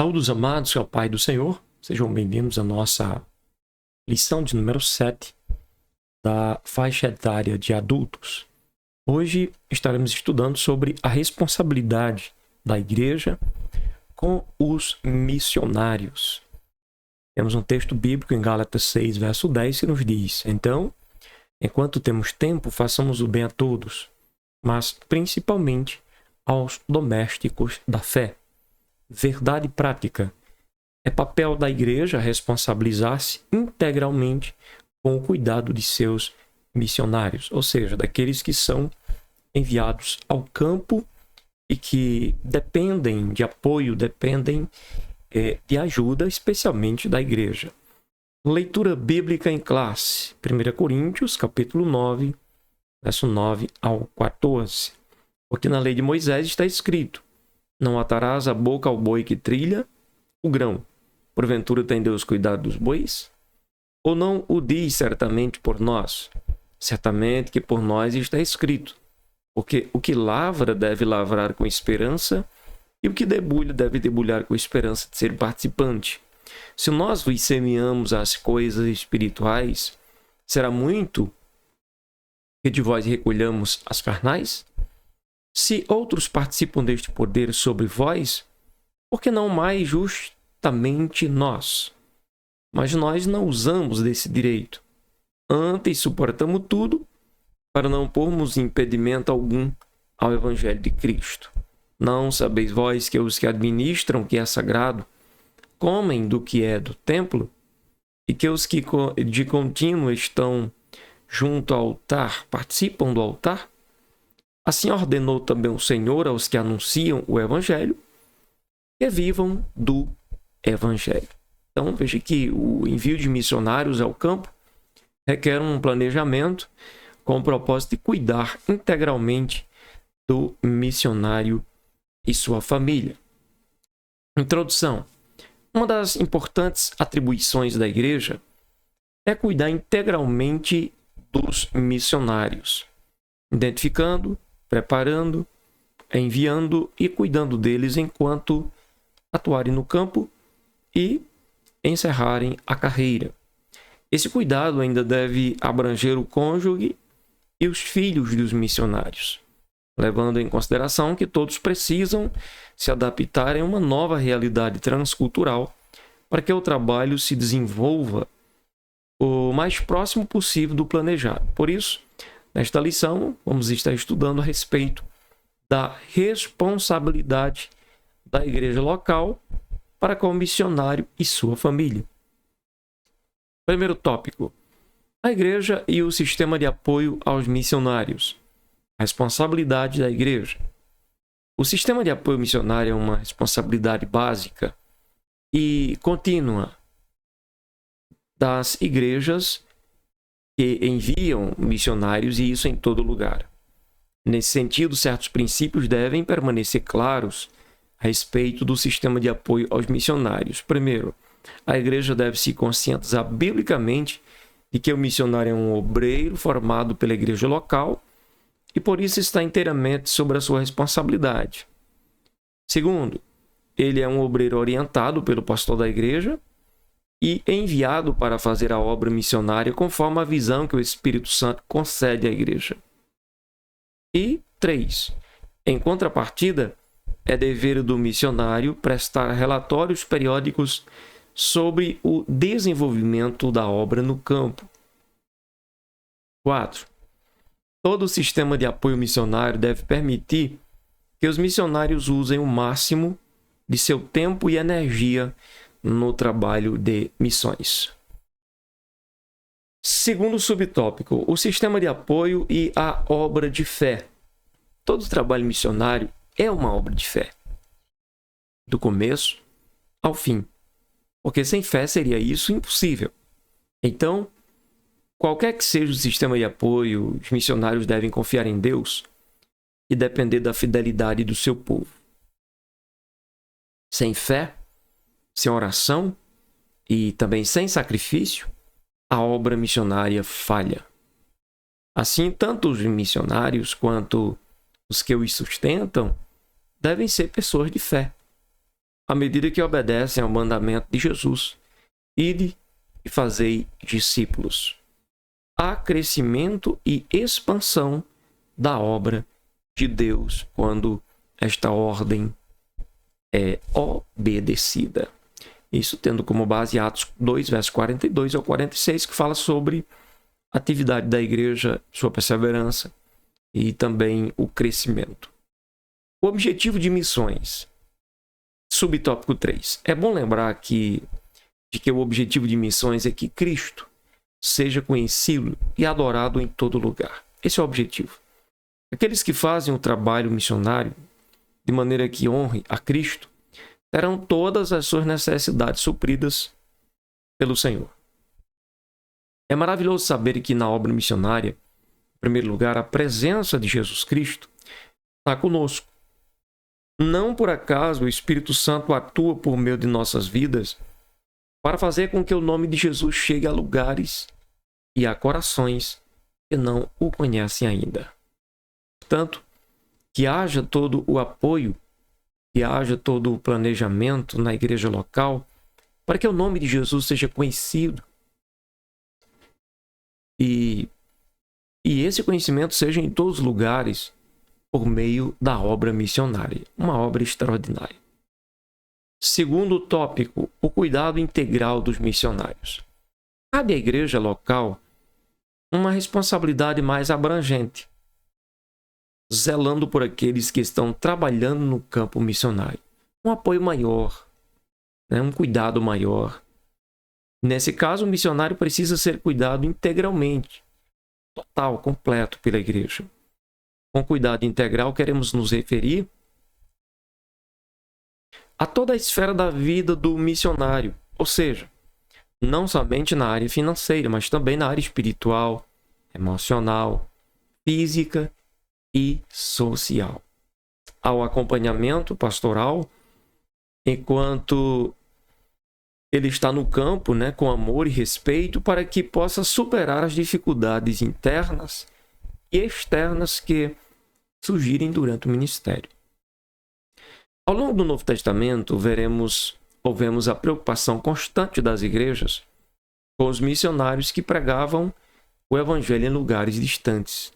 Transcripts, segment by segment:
Saúdos amados, ao Pai do Senhor, sejam bem-vindos à nossa lição de número 7 da faixa etária de adultos. Hoje estaremos estudando sobre a responsabilidade da igreja com os missionários. Temos um texto bíblico em Gálatas 6, verso 10, que nos diz: Então, enquanto temos tempo, façamos o bem a todos, mas principalmente aos domésticos da fé. Verdade prática. É papel da igreja responsabilizar-se integralmente com o cuidado de seus missionários, ou seja, daqueles que são enviados ao campo e que dependem de apoio, dependem de ajuda, especialmente da igreja. Leitura bíblica em classe. 1 Coríntios, capítulo 9, verso 9 ao 14. Porque na lei de Moisés está escrito: Não atarás a boca ao boi que trilha o grão. Porventura tem Deus cuidado dos bois? Ou não o diz certamente por nós? Certamente que por nós está escrito. Porque o que lavra deve lavrar com esperança, e o que debulha deve debulhar com esperança de ser participante. Se nós vos semeamos as coisas espirituais, será muito que de vós recolhamos as carnais? Se outros participam deste poder sobre vós, por que não mais justamente nós? Mas nós não usamos desse direito. Antes suportamos tudo, para não pormos impedimento algum ao Evangelho de Cristo. Não sabeis vós que os que administram o que é sagrado comem do que é do templo, e que os que de contínuo estão junto ao altar participam do altar? Assim ordenou também o Senhor aos que anunciam o Evangelho, que vivam do Evangelho. Então, veja que o envio de missionários ao campo requer um planejamento com o propósito de cuidar integralmente do missionário e sua família. Introdução. Uma das importantes atribuições da igreja é cuidar integralmente dos missionários, identificando, preparando, enviando e cuidando deles enquanto atuarem no campo e encerrarem a carreira. Esse cuidado ainda deve abranger o cônjuge e os filhos dos missionários, levando em consideração que todos precisam se adaptar a uma nova realidade transcultural para que o trabalho se desenvolva o mais próximo possível do planejado. Por isso, nesta lição, vamos estar estudando a respeito da responsabilidade da igreja local para com o missionário e sua família. Primeiro tópico: a igreja e o sistema de apoio aos missionários. A responsabilidade da igreja. O sistema de apoio missionário é uma responsabilidade básica e contínua das igrejas que enviam missionários, e isso em todo lugar. Nesse sentido, certos princípios devem permanecer claros a respeito do sistema de apoio aos missionários. Primeiro, a igreja deve se conscientizar biblicamente de que o missionário é um obreiro formado pela igreja local e por isso está inteiramente sob a sua responsabilidade. Segundo, ele é um obreiro orientado pelo pastor da igreja e enviado para fazer a obra missionária conforme a visão que o Espírito Santo concede à igreja. E 3. Em contrapartida, é dever do missionário prestar relatórios periódicos sobre o desenvolvimento da obra no campo. 4. Todo o sistema de apoio missionário deve permitir que os missionários usem o máximo de seu tempo e energia no trabalho de missões. Segundo subtópico, o sistema de apoio e a obra de fé. Todo trabalho missionário é uma obra de fé, do começo ao fim, porque sem fé seria isso impossível. Então, qualquer que seja o sistema de apoio, os missionários devem confiar em Deus e depender da fidelidade do seu povo. Sem fé, sem oração e também sem sacrifício, a obra missionária falha. Assim, tanto os missionários quanto os que os sustentam devem ser pessoas de fé. à medida que obedecem ao mandamento de Jesus: ide e fazei discípulos. Há crescimento e expansão da obra de Deus quando esta ordem é obedecida. Isso tendo como base Atos 2, versos 42 ao 46, que fala sobre a atividade da igreja, sua perseverança e também o crescimento. O objetivo de missões. Subtópico 3. É bom lembrar de que o objetivo de missões é que Cristo seja conhecido e adorado em todo lugar. Esse é o objetivo. Aqueles que fazem o trabalho missionário de maneira que honre a Cristo terão todas as suas necessidades supridas pelo Senhor. É maravilhoso saber que na obra missionária, em primeiro lugar, a presença de Jesus Cristo está conosco. Não por acaso o Espírito Santo atua por meio de nossas vidas para fazer com que o nome de Jesus chegue a lugares e a corações que não o conhecem ainda. Portanto, que haja todo o apoio, que haja todo o planejamento na igreja local para que o nome de Jesus seja conhecido e esse conhecimento seja em todos os lugares por meio da obra missionária, uma obra extraordinária. Segundo tópico, o cuidado integral dos missionários. Cabe à igreja local uma responsabilidade mais abrangente, zelando por aqueles que estão trabalhando no campo missionário. Um apoio maior, um cuidado maior. Nesse caso, o missionário precisa ser cuidado integralmente, total, completo pela igreja. Com cuidado integral, queremos nos referir a toda a esfera da vida do missionário, ou seja, não somente na área financeira, mas também na área espiritual, emocional, física e social. Ao acompanhamento pastoral, enquanto ele está no campo, com amor e respeito, para que possa superar as dificuldades internas e externas que surgirem durante o ministério. Ao longo do Novo Testamento, vemos a preocupação constante das igrejas com os missionários que pregavam o evangelho em lugares distantes.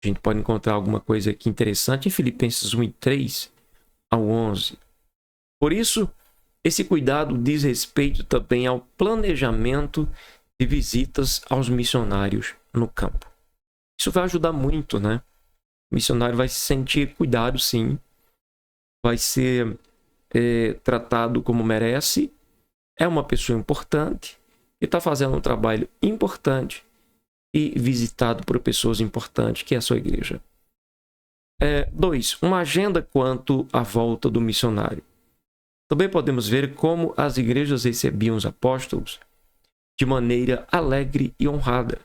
A gente pode encontrar alguma coisa aqui interessante em Filipenses 1, 3 ao 11. Por isso, esse cuidado diz respeito também ao planejamento de visitas aos missionários no campo. Isso vai ajudar muito, O missionário vai se sentir cuidado, sim. Vai ser tratado como merece. É uma pessoa importante e está fazendo um trabalho importante e visitado por pessoas importantes, que é a sua igreja. 2. Uma agenda quanto à volta do missionário. Também podemos ver como as igrejas recebiam os apóstolos de maneira alegre e honrada.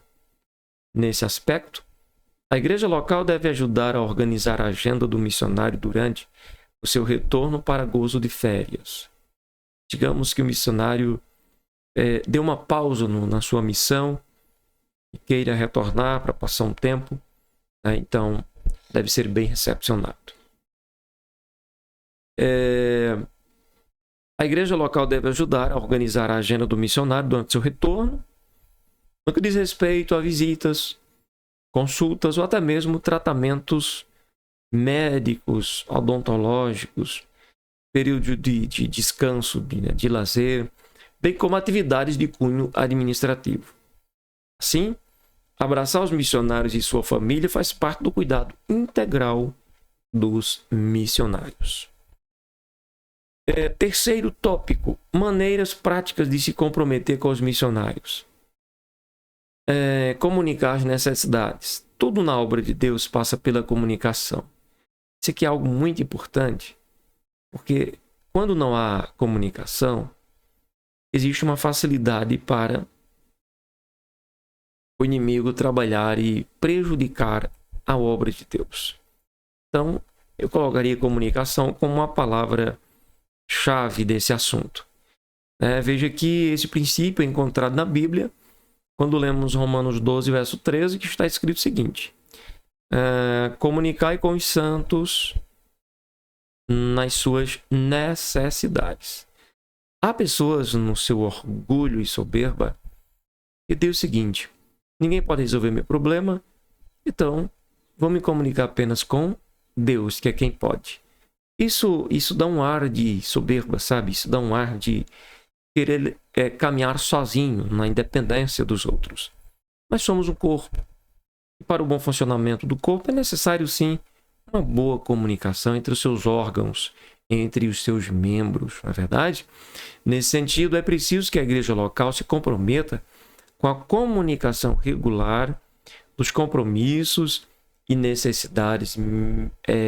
Nesse aspecto, a igreja local deve ajudar a organizar a agenda do missionário durante o seu retorno para gozo de férias. Digamos que o missionário deu uma pausa na sua missão e queira retornar para passar um tempo, então deve ser bem recepcionado. A igreja local deve ajudar a organizar a agenda do missionário durante seu retorno, no que diz respeito a visitas, consultas ou até mesmo tratamentos médicos, odontológicos, período de descanso, de lazer, bem como atividades de cunho administrativo. Assim, abraçar os missionários e sua família faz parte do cuidado integral dos missionários. Terceiro tópico, maneiras práticas de se comprometer com os missionários. Comunicar as necessidades. Tudo na obra de Deus passa pela comunicação. Isso aqui é algo muito importante, porque quando não há comunicação, existe uma facilidade para o inimigo trabalhar e prejudicar a obra de Deus. Então, eu colocaria comunicação como uma palavra-chave desse assunto. Veja que esse princípio é encontrado na Bíblia, quando lemos Romanos 12, verso 13, que está escrito o seguinte: comunicai com os santos nas suas necessidades. Há pessoas no seu orgulho e soberba que dizem o seguinte: ninguém pode resolver meu problema, então vou me comunicar apenas com Deus, que é quem pode. Isso dá um ar de soberba, sabe? Isso dá um ar de querer caminhar sozinho, na independência dos outros. Nós somos um corpo. E para o bom funcionamento do corpo é necessário, sim, uma boa comunicação entre os seus órgãos, entre os seus membros, não é verdade? Nesse sentido, é preciso que a igreja local se comprometa com a comunicação regular dos compromissos e necessidades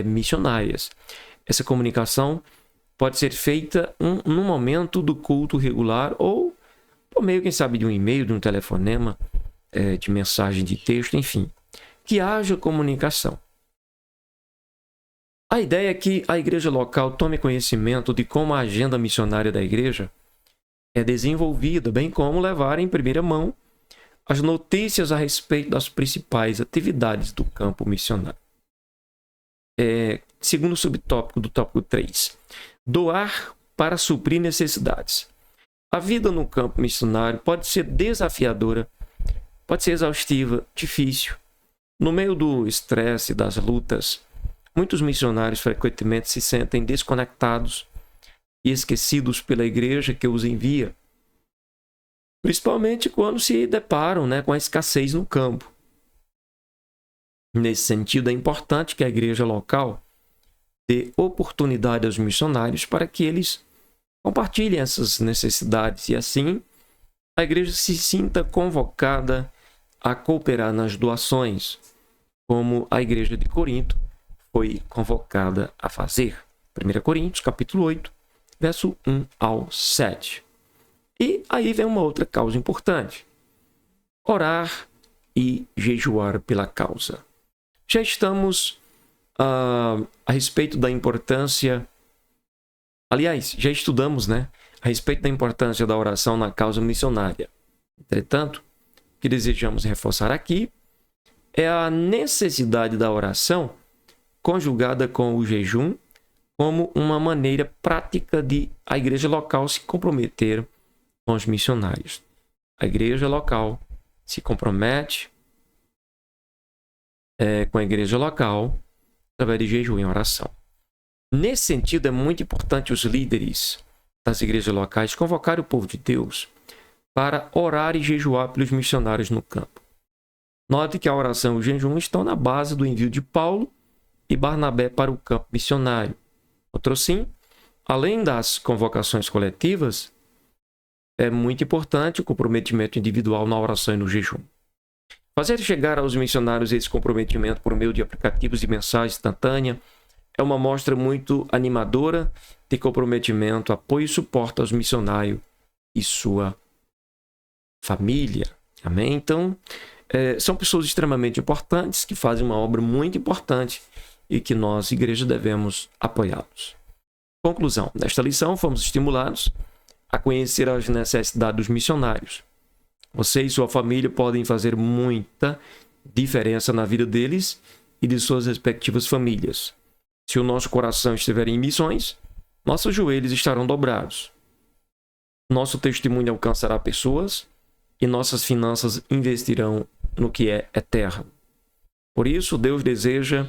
missionárias. Essa comunicação pode ser feita no momento do culto regular ou por meio, quem sabe, de um e-mail, de um telefonema, de mensagem de texto, enfim. Que haja comunicação. A ideia é que a igreja local tome conhecimento de como a agenda missionária da igreja é desenvolvida, bem como levar em primeira mão as notícias a respeito das principais atividades do campo missionário. Segundo subtópico do tópico 3, doar para suprir necessidades. A vida no campo missionário pode ser desafiadora, pode ser exaustiva, difícil. No meio do estresse, das lutas, muitos missionários frequentemente se sentem desconectados e esquecidos pela igreja que os envia, principalmente quando se deparam com a escassez no campo. Nesse sentido, é importante que a igreja local dê oportunidade aos missionários para que eles compartilhem essas necessidades e, assim, a igreja se sinta convocada a cooperar nas doações, como a igreja de Corinto foi convocada a fazer. 1 Coríntios, capítulo 8, verso 1 ao 7. E aí vem uma outra causa importante: orar e jejuar pela causa. Já estamos a respeito da importância, aliás, já estudamos, a respeito da importância da oração na causa missionária. Entretanto, o que desejamos reforçar aqui é a necessidade da oração conjugada com o jejum como uma maneira prática de a igreja local se comprometer com os missionários. A igreja local se compromete com a igreja local através de jejum e oração. Nesse sentido, é muito importante os líderes das igrejas locais convocarem o povo de Deus para orar e jejuar pelos missionários no campo. Note que a oração e o jejum estão na base do envio de Paulo e Barnabé para o campo missionário. Outro sim, além das convocações coletivas, é muito importante o comprometimento individual na oração e no jejum. Fazer chegar aos missionários esse comprometimento por meio de aplicativos de mensagem instantânea é uma mostra muito animadora de comprometimento, apoio e suporte aos missionários e sua família. Amém? Então, são pessoas extremamente importantes que fazem uma obra muito importante e que nós, igreja, devemos apoiá-los. Conclusão: nesta lição, fomos estimulados a conhecer as necessidades dos missionários. Você e sua família podem fazer muita diferença na vida deles e de suas respectivas famílias. Se o nosso coração estiver em missões, nossos joelhos estarão dobrados. Nosso testemunho alcançará pessoas e nossas finanças investirão no que é eterno. Por isso, Deus deseja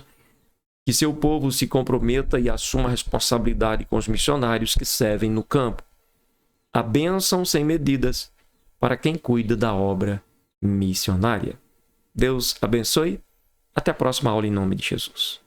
que seu povo se comprometa e assuma a responsabilidade com os missionários que servem no campo. A bênção sem medidas para quem cuida da obra missionária. Deus abençoe. Até a próxima aula em nome de Jesus.